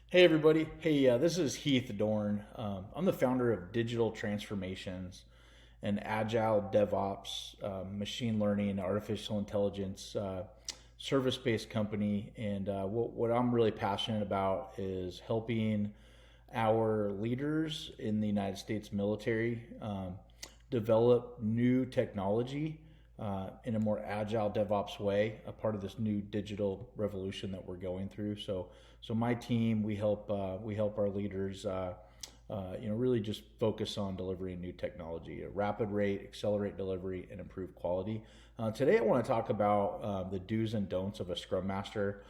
Hey everybody. Hey, this is Heath Dorn. I'm the founder of Digital Transformations, an agile DevOps, machine learning, artificial intelligence, service-based company. And what I'm really passionate about is helping our leaders in the United States military develop new technology in a more agile DevOps way, a part of this new digital revolution that we're going through. So my team, we help our leaders, really just focus on delivering new technology at a rapid rate, accelerate delivery, and improve quality. Today, I want to talk about the do's and don'ts of a Scrum Master.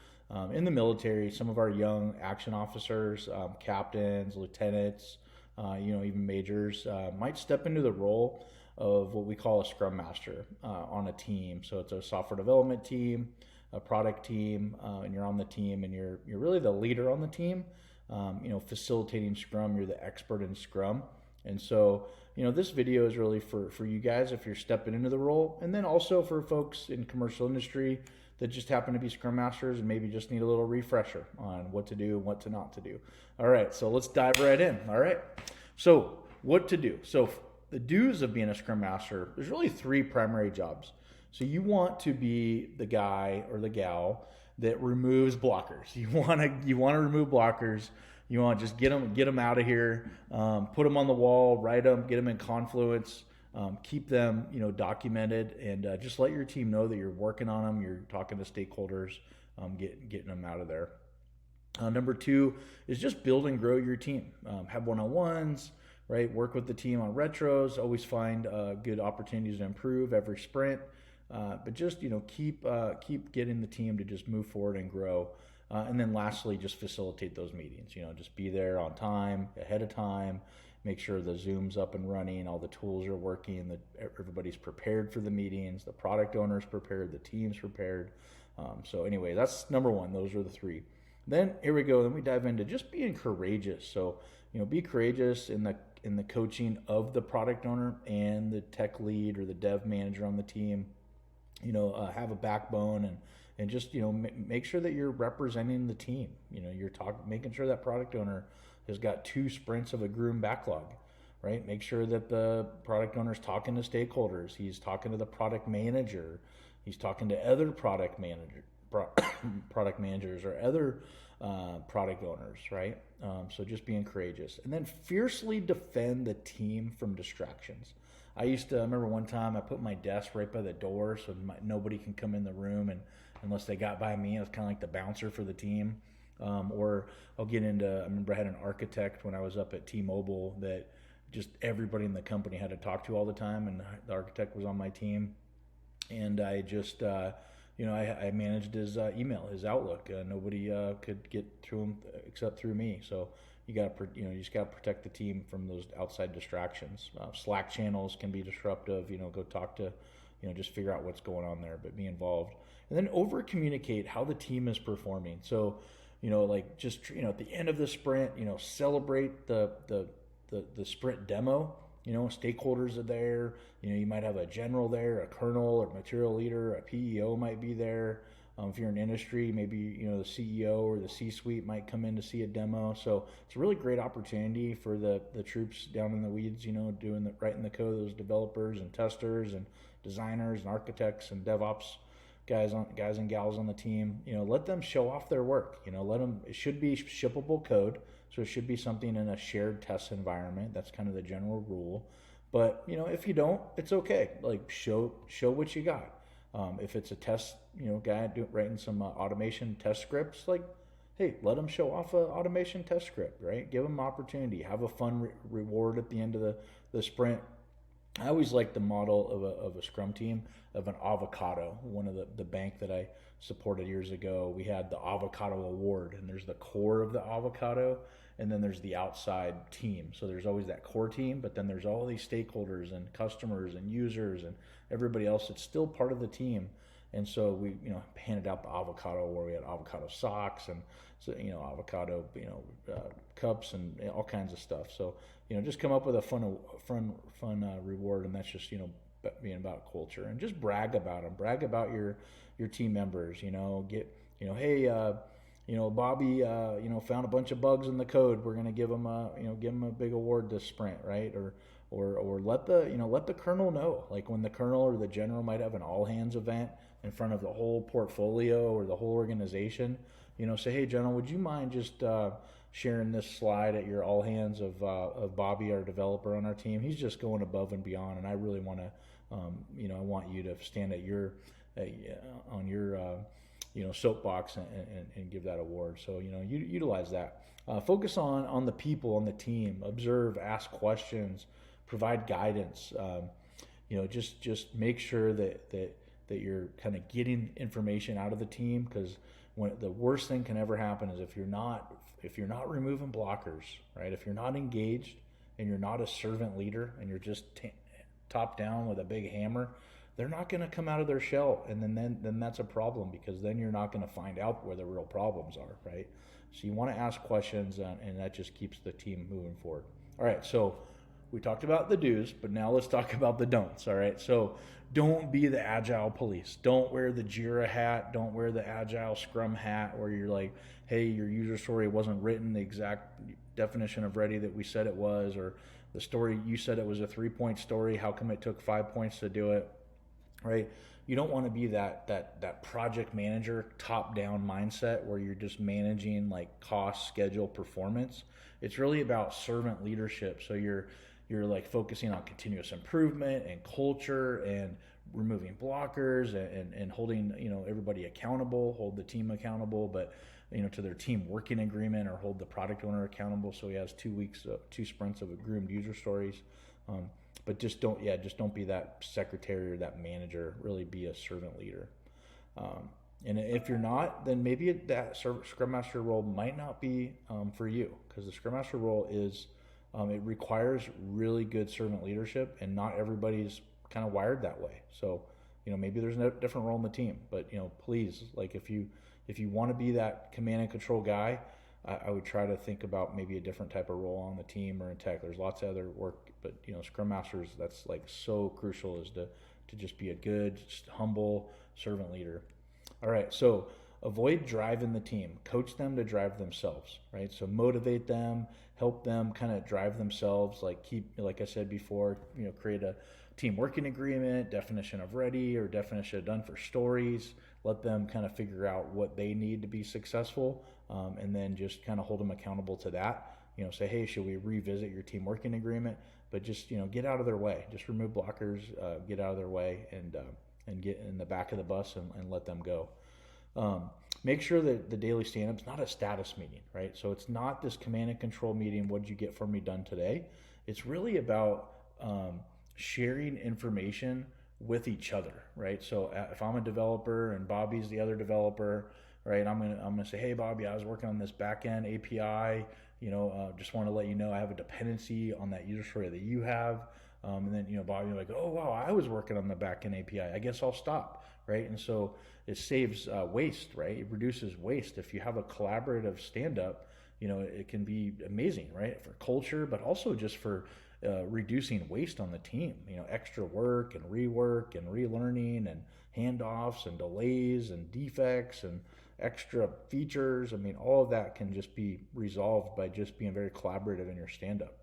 In the military, some of our young action officers, captains, lieutenants, even majors, might step into the role of what we call a Scrum Master on a team. So it's a software development team, a product team, and you're on the team, and you're really the leader on the team. Facilitating Scrum, you're the expert in Scrum, and so this video is really for you guys if you're stepping into the role, and then also for folks in commercial industry that just happen to be Scrum Masters and maybe just need a little refresher on what to do and what to not to do. All right, so let's dive right in. All right, so what to do. So the do's of being a Scrum Master, there's really three primary jobs. So you want to be the guy or the gal that removes blockers. You want to remove blockers. You want to just get them out of here, put them on the wall, write them, get them in Confluence, keep them documented, and just let your team know that you're working on them. You're talking to stakeholders, getting them out of there. Number two is just build and grow your team. Have one-on-ones, right? Work with the team on retros. Always find good opportunities to improve every sprint. But just keep getting the team to just move forward and grow. And then lastly, just facilitate those meetings. Just be there on time, ahead of time. Make sure the Zoom's up and running, all the tools are working, that everybody's prepared for the meetings, the product owner's prepared, the team's prepared. So anyway, that's number one. Those are the three. Then here we go. Then we dive into just being courageous. So be courageous in the coaching of the product owner and the tech lead or the dev manager on the team. Have a backbone and just make sure that you're representing the team. You're making sure that product owner has got 2 sprints of a groomed backlog, right? Make sure that the product owner is talking to stakeholders. He's talking to the product manager. He's talking to other product managers or other product owners, right? So just being courageous, and then fiercely defend the team from distractions. I remember one time I put my desk right by the door so nobody can come in the room, and unless they got by me, I was kind of like the bouncer for the team. Or I remember I had an architect when I was up at T-Mobile that just everybody in the company had to talk to all the time, and the architect was on my team, and I just I managed his email, his Outlook. Nobody could get through him except through me. So you just got to protect the team from those outside distractions. Slack channels can be disruptive. Go talk to, just figure out what's going on there, but be involved. And then over communicate how the team is performing. So, at the end of the sprint, celebrate the sprint demo. Stakeholders are there. You might have a general there, a colonel or material leader, a PEO might be there. If you're in industry, maybe the CEO or the C-suite might come in to see a demo. So it's a really great opportunity for the troops down in the weeds, doing writing the code, those developers and testers and designers and architects and DevOps guys and gals on the team. Let them show off their work. It should be shippable code. So it should be something in a shared test environment. That's kind of the general rule. But if you don't, it's okay. Like show what you got. If it's a test, guy writing some automation test scripts, like, hey, let them show off an automation test script, right? Give them opportunity. Have a fun reward at the end of the sprint. I always like the model of a Scrum team of an avocado. One of the bank that I supported years ago, we had the avocado award, and there's the core of the avocado, and then there's the outside team. So there's always that core team, but then there's all these stakeholders and customers and users and everybody else that's still part of the team. And so we, handed out the avocado where we had avocado socks and so, avocado, cups and all kinds of stuff. So, just come up with a fun reward, and that's just, being about culture, and just brag about them. Brag about your team members. Hey, Bobby, found a bunch of bugs in the code. We're going to give him a big award this sprint, right? Or let the colonel know, like when the colonel or the general might have an all hands event in front of the whole portfolio or the whole organization. Say, hey, general, would you mind just sharing this slide at your all hands of Bobby, our developer on our team? He's just going above and beyond, and I really want to, I want you to stand at your on your soapbox and give that award. So utilize that. Focus on the people on the team. Observe, ask questions, provide guidance. Just make sure that you're kind of getting information out of the team, because when the worst thing can ever happen is if you're not removing blockers, right? If you're not engaged and you're not a servant leader and you're just top down with a big hammer, they're not going to come out of their shell, and then that's a problem, because then you're not going to find out where the real problems are, right? So you want to ask questions, and that just keeps the team moving forward. All right, so we talked about the do's, but now let's talk about the don'ts. All right, so don't be the agile police. Don't wear the Jira hat. Don't wear the agile Scrum hat where you're like, hey, your user story wasn't written the exact definition of ready that we said it was, or the story you said it was a 3-point story. How come it took 5 points to do it? Right? You don't want to be that project manager top-down mindset where you're just managing like cost, schedule, performance. It's really about servant leadership. So you're like focusing on continuous improvement and culture and removing blockers and holding everybody accountable, hold the team accountable, but to their team working agreement, or hold the product owner accountable. So he has 2 weeks, 2 sprints of groomed user stories. But just don't be that secretary or that manager. Really be a servant leader. And if you're not, then maybe that Scrum Master role might not be for you, because the Scrum Master role is it requires really good servant leadership, and not everybody's kind of wired that way. So maybe there's a different role in the team, but please, like if you want to be that command and control guy, I would try to think about maybe a different type of role on the team or in tech. There's lots of other work, but Scrum Masters, that's like so crucial, is to just be a good, humble servant leader. All right, so avoid driving the team. Coach them to drive themselves, right? So motivate them, help them kind of drive themselves. Like I said before, create a team working agreement, definition of ready, or definition of done for stories. Let them kind of figure out what they need to be successful, and then just kind of hold them accountable to that. Say, hey, should we revisit your team working agreement? But just get out of their way. Just remove blockers, get out of their way, and get in the back of the bus and let them go. Make sure that the daily stand-up is not a status meeting, right? So it's not this command and control meeting, what did you get for me done today? It's really about sharing information with each other, right? So if I'm a developer and Bobby's the other developer, right, I'm gonna say, hey Bobby, I was working on this backend API, just want to let you know I have a dependency on that user story that you have. And then Bobby like, oh wow, I was working on the backend API. I guess I'll stop, right? And so it saves waste, right? It reduces waste. If you have a collaborative stand-up, it can be amazing, right? For culture, but also just for reducing waste on the team. Extra work and rework and relearning and handoffs and delays and defects and extra features. I mean, all of that can just be resolved by just being very collaborative in your stand-up.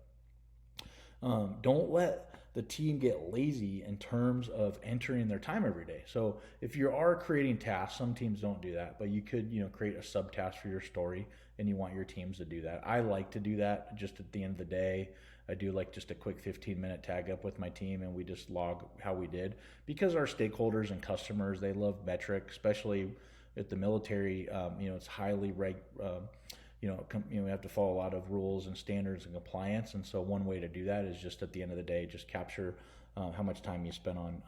Don't let the team get lazy in terms of entering their time every day. So if you are creating tasks, some teams don't do that, but you could, create a subtask for your story, and you want your teams to do that. I like to do that just at the end of the day. I do like just a quick 15-minute tag up with my team, and we just log how we did, because our stakeholders and customers, they love metric, especially at the military. It's highly we have to follow a lot of rules and standards and compliance, and so one way to do that is just at the end of the day, just capture how much time you spent on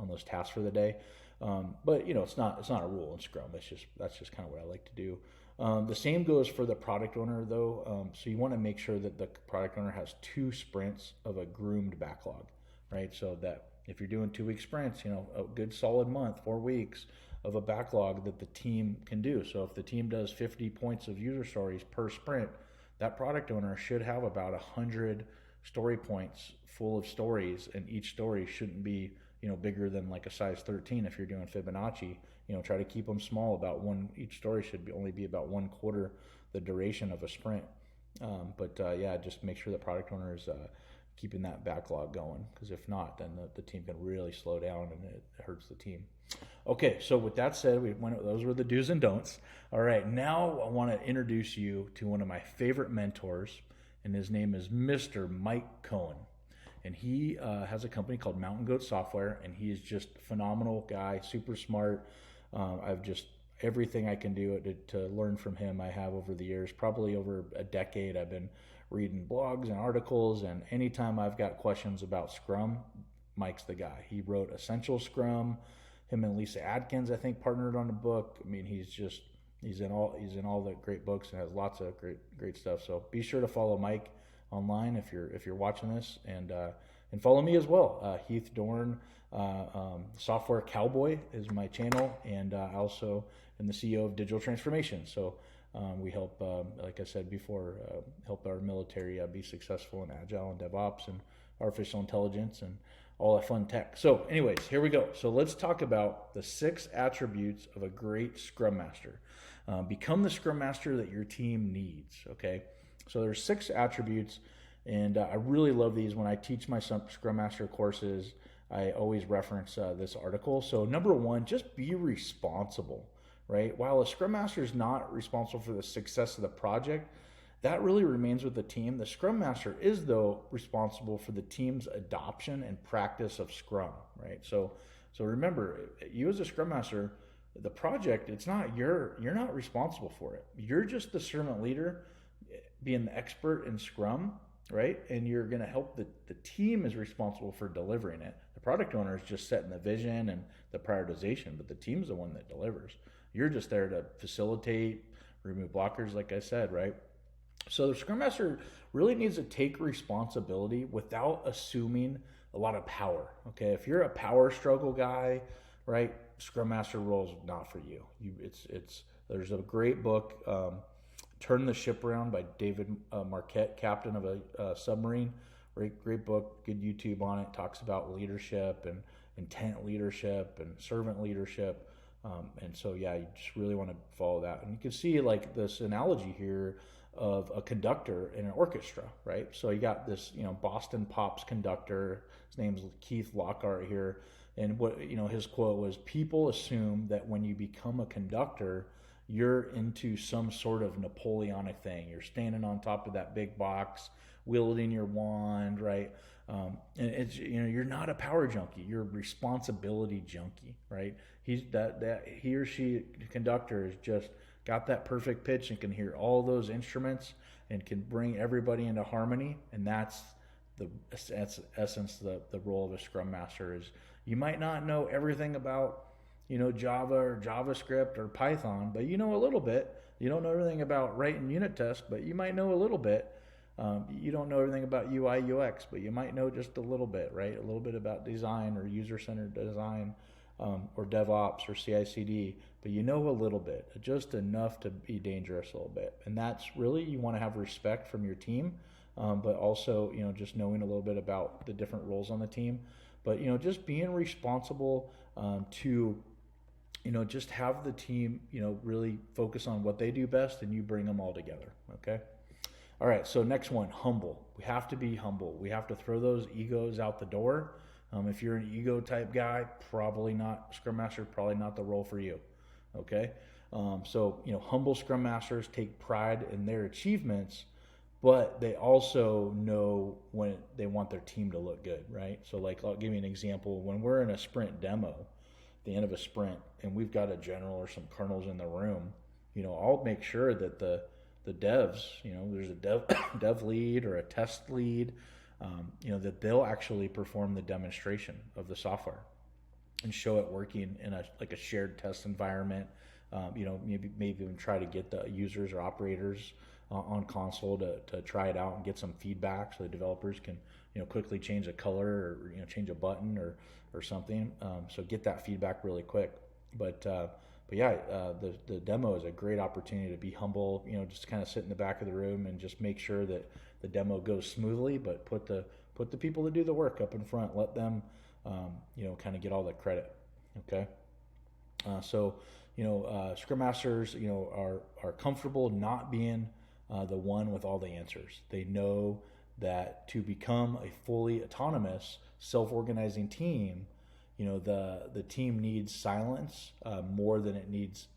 those tasks for the day. But it's not a rule in Scrum. That's just kind of what I like to do. The same goes for the product owner, though. So you want to make sure that the product owner has 2 sprints of a groomed backlog, right? So that if you're doing 2-week sprints, a good solid month, 4 weeks of a backlog that the team can do. So if the team does 50 points of user stories per sprint, that product owner should have about 100 story points full of stories, and each story shouldn't be bigger than like a size 13 if you're doing Fibonacci. try to keep them small. Each story should only be about 1/4 the duration of a sprint. But just make sure the product owner is keeping that backlog going, because if not, then the team can really slow down and it hurts the team. Okay, so with that said, those were the do's and don'ts. All right, now I want to introduce you to one of my favorite mentors, and his name is Mr. Mike Cohen. And he has a company called Mountain Goat Software, and he is just a phenomenal guy, super smart. I've just everything I can do to learn from him. I have over the years, probably over a decade. I've been reading blogs and articles, and anytime I've got questions about Scrum, Mike's the guy. He wrote Essential Scrum. Him and Lisa Adkins, I think, partnered on a book. I mean, he's in all the great books and has lots of great stuff. So be sure to follow Mike online if you're watching this, and follow me as well. Heath Dorn, Software Cowboy is my channel, and I also am the CEO of Digital Transformation. So we help, like I said before, help our military be successful in Agile and DevOps and artificial intelligence and all that fun tech. So anyways, here we go. So let's talk about the 6 attributes of a great Scrum Master. Become the Scrum Master that your team needs, okay? So there's 6 attributes, and I really love these. When I teach my Scrum Master courses, I always reference this article. So number 1, just be responsible, right? While a Scrum Master is not responsible for the success of the project, that really remains with the team. The Scrum Master is, though, responsible for the team's adoption and practice of Scrum, right? So remember, you as a Scrum Master, the project, you're not responsible for it. You're just the servant leader, being the expert in Scrum, right? And you're going to help the team is responsible for delivering it. The product owner is just setting the vision and the prioritization, but the team's the one that delivers. You're just there to facilitate, remove blockers, like I said, right? So the Scrum Master really needs to take responsibility without assuming a lot of power. Okay, if you're a power struggle guy, right, Scrum Master role is not for you. There's a great book, Turn the Ship Around by David Marquette, captain of a submarine. Great book, good YouTube on it. Talks about leadership and intent leadership and servant leadership. And so, you just really want to follow that. And you can see like this analogy here of a conductor in an orchestra, right? So you got this, Boston Pops conductor. His name's Keith Lockhart here. And what, his quote was, "People assume that when you become a conductor, you're into some sort of Napoleonic thing. You're standing on top of that big box, wielding your wand, right? And it's, you're not a power junkie. You're a responsibility junkie, right? He or she conductor is just got that perfect pitch and can hear all those instruments and can bring everybody into harmony. And that's the essence, the role of a Scrum Master is. You might not know everything about, Java or JavaScript or Python, but you know a little bit. You don't know everything about writing unit tests, but you might know a little bit. You don't know everything about UI, UX, but you might know just a little bit, right? A little bit about design or user-centered design, or DevOps or CI/CD, but you know a little bit, just enough to be dangerous a little bit. And that's really, you want to have respect from your team, but also, just knowing a little bit about the different roles on the team. But, just being responsible to, just have the team, really focus on what they do best, and you bring them all together, okay? All right, so next one, humble. We have to be humble. We have to throw those egos out the door. If you're an ego type guy, probably not, Scrum Master, probably not the role for you, okay? So, humble Scrum Masters take pride in their achievements, but they also know when they want their team to look good, right? So like, I'll give you an example. When we're in a sprint demo, the end of a sprint, and we've got a general or some colonels in the room, I'll make sure that the devs, there's a dev lead or a test lead, that they'll actually perform the demonstration of the software and show it working in a shared test environment. Maybe even try to get the users or operators on console to try it out and get some feedback so the developers can, quickly change a color or, change a button or something. So get that feedback really quick. But the demo is a great opportunity to be humble, just kind of sit in the back of the room and just make sure that the demo goes smoothly, but put the people that do the work up in front, let them, kind of get all the credit. Okay. So, Scrum Masters, are comfortable not being the one with all the answers. They know that to become a fully autonomous, self-organizing team, the team needs silence more than it needs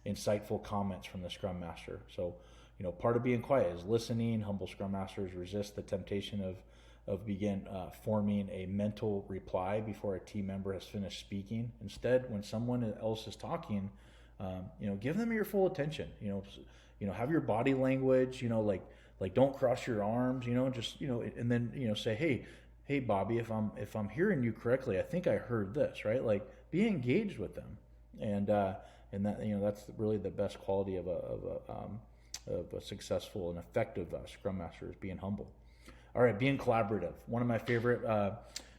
insightful comments from the Scrum Master. So, part of being quiet is listening. Humble Scrum Masters resist the temptation of begin forming a mental reply before a team member has finished speaking. Instead, when someone else is talking, give them your full attention. Have your body language. Like don't cross your arms. And then say, hey, Bobby, if I'm hearing you correctly, I think I heard this, right? Like be engaged with them, and that that's really the best quality of a successful and effective Scrum Master is being humble. All right, being collaborative. One of my favorite,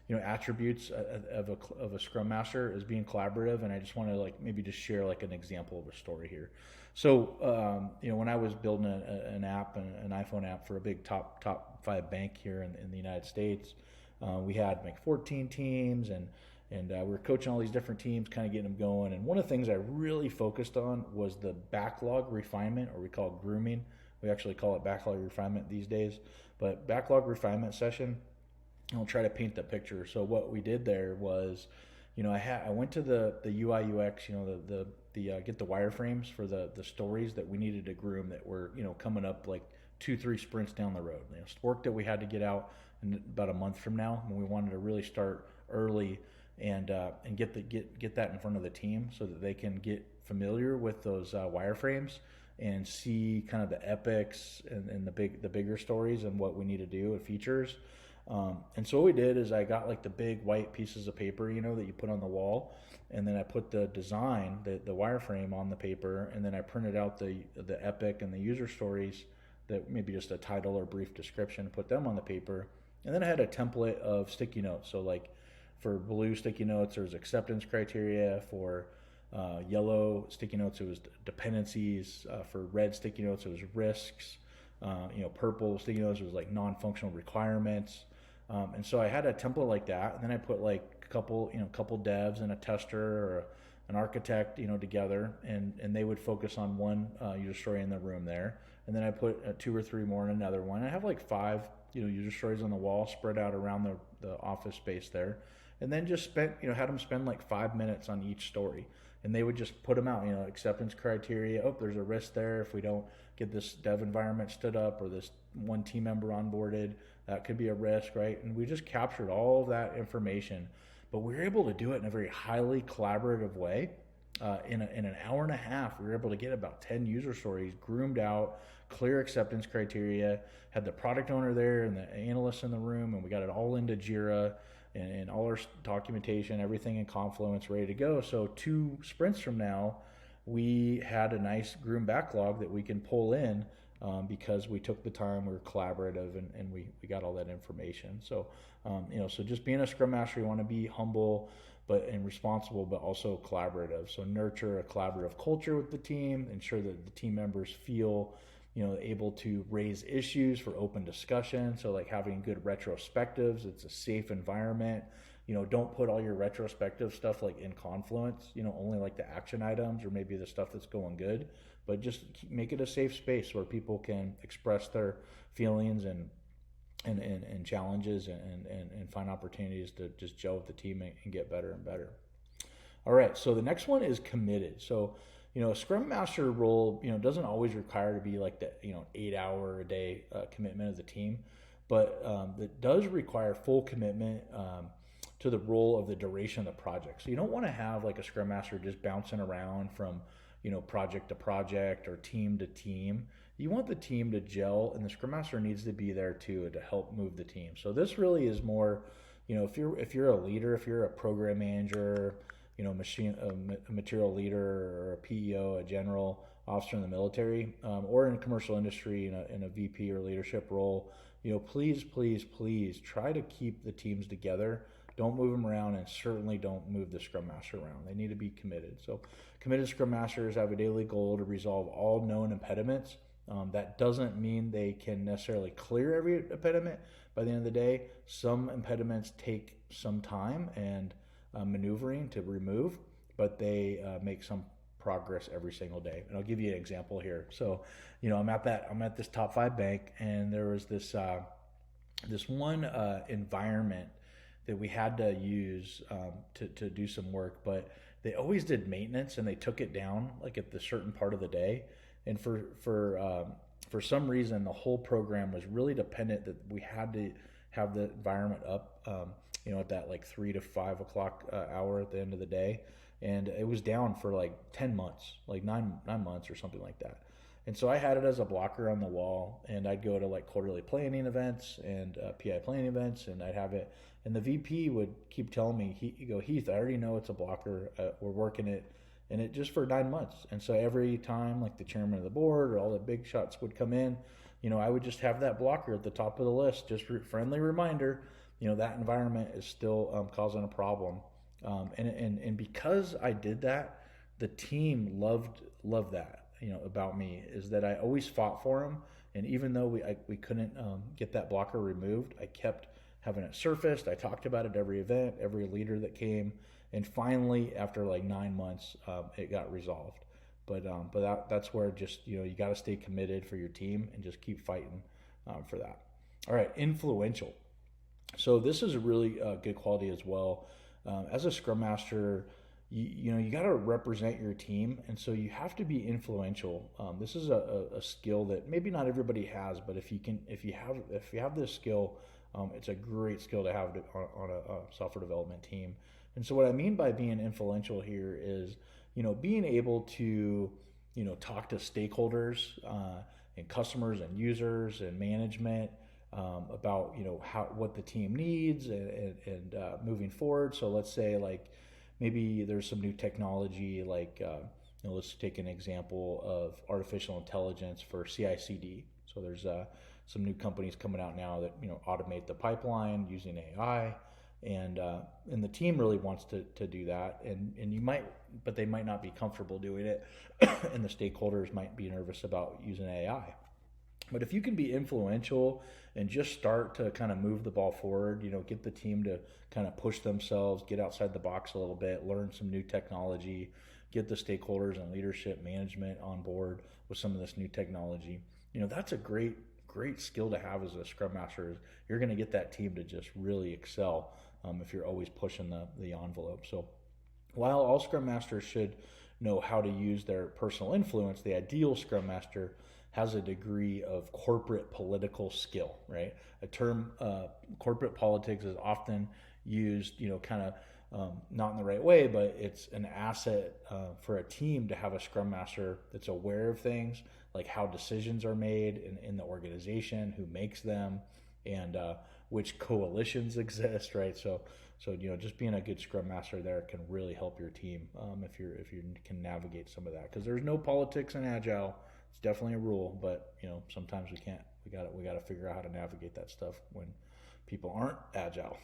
attributes of a Scrum Master is being collaborative, and I just want to maybe just share an example of a story here. So, when I was building an app, an iPhone app for a big top 5 bank here in the United States, we had 14 teams, and we were coaching all these different teams, kind of getting them going. And one of the things I really focused on was the backlog refinement, or we call it grooming. We actually call it backlog refinement these days. But backlog refinement session, I'll try to paint the picture. So what we did there was, I went to the UI UX, get the wireframes for the stories that we needed to groom that were coming up 2-3 sprints down the road. Work that we had to get out in about a month from now, when we wanted to really start early and get that in front of the team so that they can get familiar with those wireframes and see kind of the epics and the bigger stories and what we need to do and features. And so what we did is I got the big white pieces of paper, that you put on the wall, and then I put the design, the wireframe on the paper, and then I printed out the epic and the user stories, that maybe just a title or brief description, put them on the paper, and then I had a template of sticky notes. So for blue sticky notes, there was acceptance criteria. For yellow sticky notes, it was dependencies. For red sticky notes, it was risks. Purple sticky notes was non-functional requirements. And so I had a template like that, and then I put a couple devs and a tester or an architect, together, and they would focus on one user story in the room there, and then I put 2 or 3 more in another one. I have 5 user stories on the wall spread out around the office space there, and then just had them spend 5 minutes on each story, and they would just put them out. Acceptance criteria. Oh, there's a risk there if we don't get this dev environment stood up or this one team member onboarded. That could be a risk, right? And we just captured all of that information, but we were able to do it in a very highly collaborative way. In an hour and a half, we were able to get about 10 user stories groomed out, clear acceptance criteria, had the product owner there and the analysts in the room, and we got it all into Jira and all our documentation, everything in Confluence, ready to go. So 2 sprints from now, we had a nice groom backlog that we can pull in because we took the time, we were collaborative, and we got all that information. So, so just being a Scrum Master, you want to be humble and responsible, but also collaborative. So nurture a collaborative culture with the team, ensure that the team members feel able to raise issues for open discussion. So having good retrospectives, it's a safe environment. Don't put all your retrospective stuff in Confluence, only the action items or maybe the stuff that's going good, but just make it a safe space where people can express their feelings and challenges and find opportunities to just gel with the team and get better and better. All right, so the next one is committed. So, a Scrum Master role, doesn't always require to be the 8-hour a day commitment of the team, but it does require full commitment to the role of the duration of the project. So you don't want to have a Scrum Master just bouncing around from project to project or team to team. You want the team to gel, and the Scrum Master needs to be there too to help move the team. So this really is more, if you're a leader, if you're a program manager, a material leader or a PEO, a general officer in the military, or in commercial industry in a VP or leadership role, please try to keep the teams together. Don't move them around, and certainly don't move the Scrum Master around. They need to be committed. So committed Scrum Masters have a daily goal to resolve all known impediments. That doesn't mean they can necessarily clear every impediment by the end of the day. Some impediments take some time and maneuvering to remove, but they make some progress every single day. And I'll give you an example here. So, I'm at this top 5 bank, and there was this one environment that we had to use to do some work, but they always did maintenance and they took it down like at the certain part of the day. And for some reason, the whole program was really dependent that we had to have the environment up, at that like 3 to 5 o'clock hour at the end of the day. And it was down for like 10 months, like nine months or something like that. And so I had it as a blocker on the wall, and I'd go to like quarterly planning events and PI planning events, and I'd have it. And the VP would keep telling me, he'd go, Heath, I already know it's a blocker. We're working it, and it just for 9 months. And so every time, like the chairman of the board or all the big shots would come in, I would just have that blocker at the top of the list, just friendly reminder, that environment is still causing a problem. And because I did that, the team loved that. About me is that I always fought for them, and even though we couldn't get that blocker removed, I kept having it surfaced. I talked about it every event, every leader that came, and finally, after like 9 months, it got resolved. But that's where just you got to stay committed for your team and just keep fighting for that. All right, influential. So this is a really good quality as well. As a Scrum Master, you got to represent your team, and so you have to be influential. This is a skill that maybe not everybody has, but if you have this skill, it's a great skill to have on a software development team. And so what I mean by being influential here is, being able to, talk to stakeholders and customers and users and management about what the team needs and moving forward. So let's say like maybe there's some new technology, like let's take an example of artificial intelligence for CI/CD. So there's some new companies coming out now that automate the pipeline using AI, and the team really wants to do that, and but they might not be comfortable doing it, and the stakeholders might be nervous about using AI. But if you can be influential and just start to kind of move the ball forward, get the team to kind of push themselves, get outside the box a little bit, learn some new technology, get the stakeholders and leadership management on board with some of this new technology. That's a great skill to have as a Scrum Master. You're going to get that team to just really excel if you're always pushing the envelope. So while all Scrum Masters should know how to use their personal influence, the ideal Scrum Master has a degree of corporate political skill, right? A term, corporate politics, is often used, kind of not in the right way, but it's an asset for a team to have a Scrum Master that's aware of things, like how decisions are made in the organization, who makes them, and which coalitions exist, right? So just being a good Scrum Master there can really help your team if you can navigate some of that, because there's no politics in Agile. It's definitely a rule, but sometimes we can't. We got to figure out how to navigate that stuff when people aren't agile.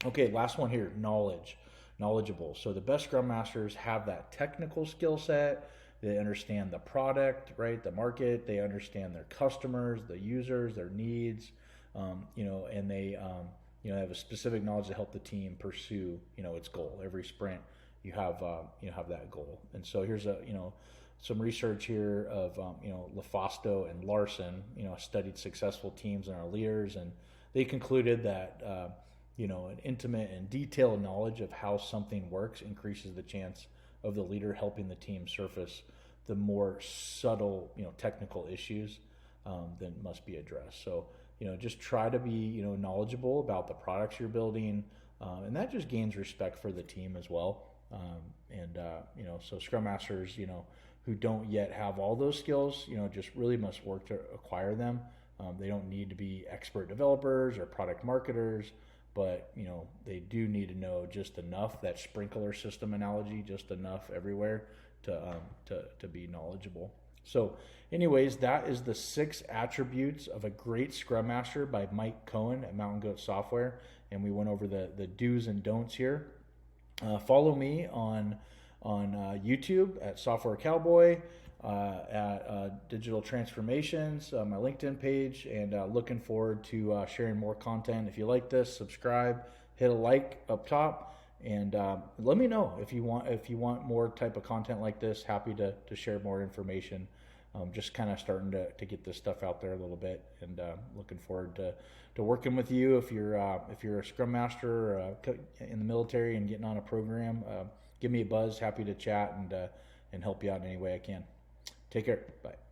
Okay, last one here: knowledgeable. So the best Scrum Masters have that technical skill set. They understand the product, right? The market. They understand their customers, the users, their needs. And they have a specific knowledge to help the team pursue its goal. Every sprint, you have that goal. And so here's some research here of LaFosto and Larson, studied successful teams and our leaders, and they concluded that an intimate and detailed knowledge of how something works increases the chance of the leader helping the team surface the more subtle technical issues that must be addressed. So just try to be knowledgeable about the products you're building, and that just gains respect for the team as well. So Scrum Masters who don't yet have all those skills, just really must work to acquire them. They don't need to be expert developers or product marketers, but they do need to know just enough, that sprinkler system analogy, just enough everywhere to be knowledgeable. So anyways, that is the 6 attributes of a great Scrum Master by Mike Cohen at Mountain Goat Software, and we went over the do's and don'ts here. Follow me on YouTube at Software Cowboy, at Digital Transformations, my LinkedIn page, and looking forward to sharing more content. If you like this, subscribe, hit a like up top, And let me know if you want more type of content like this. Happy to share more information. Just kind of starting to get this stuff out there a little bit, and looking forward to working with you. If you're a Scrum Master in the military and getting on a program, give me a buzz. Happy to chat and help you out in any way I can. Take care. Bye.